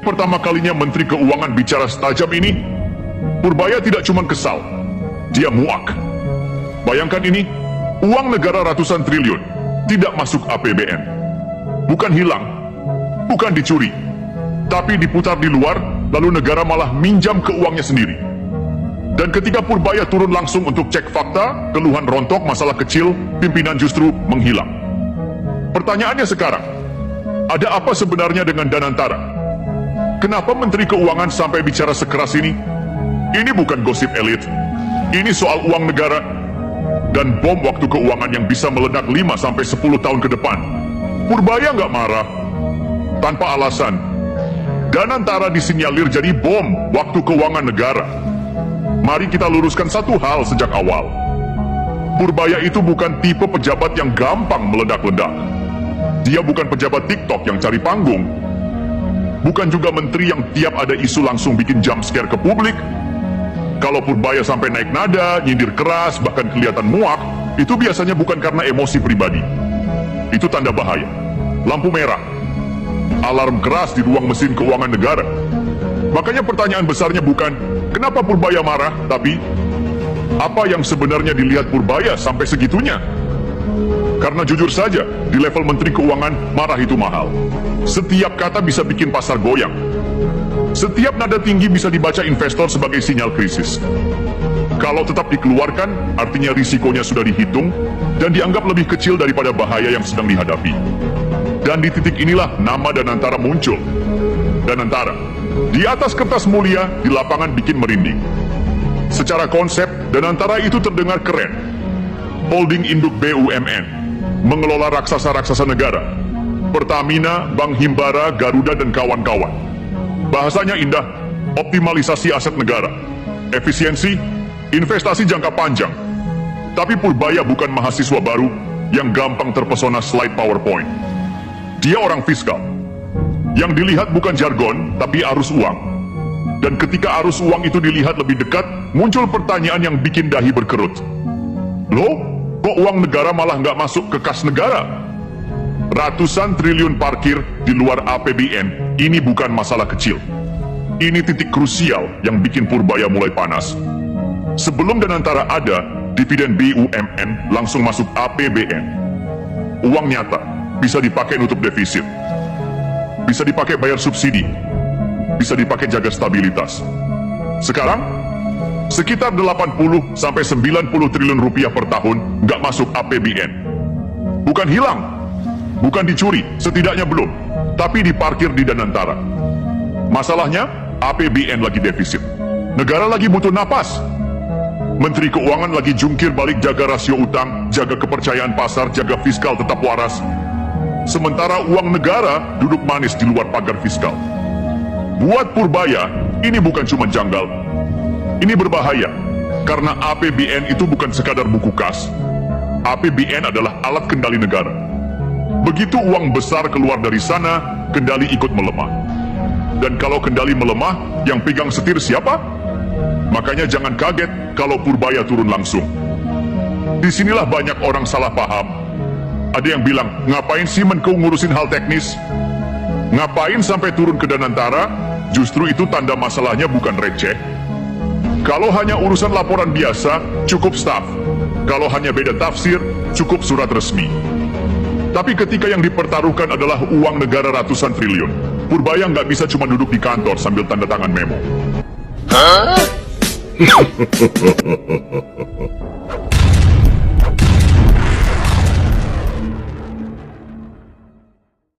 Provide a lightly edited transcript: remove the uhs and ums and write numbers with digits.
pertama kalinya Menteri Keuangan bicara setajam ini, Purbaya tidak cuma kesal, dia muak. Bayangkan ini, uang negara ratusan triliun tidak masuk APBN. Bukan hilang, bukan dicuri, tapi diputar di luar, lalu negara malah minjam ke uangnya sendiri. Dan ketika Purbaya turun langsung untuk cek fakta, keluhan rontok masalah kecil, pimpinan justru menghilang. Pertanyaannya sekarang, ada apa sebenarnya dengan Danantara? Kenapa Menteri Keuangan sampai bicara sekeras ini? Ini bukan gosip elit. Ini soal uang negara dan bom waktu keuangan yang bisa meledak 5-10 tahun ke depan. Purbaya nggak marah tanpa alasan. Danantara disinyalir jadi bom waktu keuangan negara. Mari kita luruskan satu hal sejak awal. Purbaya itu bukan tipe pejabat yang gampang meledak-ledak. Dia bukan pejabat TikTok yang cari panggung. Bukan juga menteri yang tiap ada isu langsung bikin jump scare ke publik. Kalau Purbaya sampai naik nada, nyindir keras, bahkan kelihatan muak, itu biasanya bukan karena emosi pribadi. Itu tanda bahaya. Lampu merah. Alarm keras di ruang mesin keuangan negara. Makanya pertanyaan besarnya bukan, kenapa Purbaya marah, tapi apa yang sebenarnya dilihat Purbaya sampai segitunya? Karena jujur saja, di level Menteri Keuangan, marah itu mahal. Setiap kata bisa bikin pasar goyang. Setiap nada tinggi bisa dibaca investor sebagai sinyal krisis. Kalau tetap dikeluarkan, artinya risikonya sudah dihitung dan dianggap lebih kecil daripada bahaya yang sedang dihadapi. Dan di titik inilah nama Danantara muncul. Danantara, di atas kertas mulia, di lapangan bikin merinding. Secara konsep, Danantara itu terdengar keren. Holding induk BUMN, mengelola raksasa-raksasa negara, Pertamina, Bank Himbara, Garuda, dan kawan-kawan. Bahasanya indah, optimalisasi aset negara, efisiensi, investasi jangka panjang. Tapi Purbaya bukan mahasiswa baru yang gampang terpesona slide PowerPoint. Dia orang fiskal. Yang dilihat bukan jargon, tapi arus uang. Dan ketika arus uang itu dilihat lebih dekat, muncul pertanyaan yang bikin dahi berkerut. Loh, kok uang negara malah nggak masuk ke kas negara? Ratusan triliun parkir di luar APBN, ini bukan masalah kecil. Ini titik krusial yang bikin Purbaya mulai panas. Sebelum Danantara ada, dividen BUMN langsung masuk APBN. Uang nyata, bisa dipakai nutup defisit. Bisa dipakai bayar subsidi. Bisa dipakai jaga stabilitas. Sekarang, sekitar 80-90 triliun rupiah per tahun nggak masuk APBN. Bukan hilang, bukan dicuri, setidaknya belum, tapi diparkir di Danantara. Masalahnya, APBN lagi defisit. Negara lagi butuh napas. Menteri Keuangan lagi jungkir balik jaga rasio utang, jaga kepercayaan pasar, jaga fiskal tetap waras. Sementara uang negara duduk manis di luar pagar fiskal. Buat Purbaya, ini bukan cuma janggal. Ini berbahaya, karena APBN itu bukan sekadar buku kas. APBN adalah alat kendali negara. Begitu uang besar keluar dari sana, kendali ikut melemah. Dan kalau kendali melemah, yang pegang setir siapa? Makanya jangan kaget kalau Purbaya turun langsung. Disinilah banyak orang salah paham. Ada yang bilang, ngapain sih Menko ngurusin hal teknis? Ngapain sampai turun ke Danantara? Justru itu tanda masalahnya bukan receh. Kalau hanya urusan laporan biasa, cukup staf. Kalau hanya beda tafsir, cukup surat resmi. Tapi ketika yang dipertaruhkan adalah uang negara ratusan triliun, Purbaya nggak bisa cuma duduk di kantor sambil tanda tangan memo.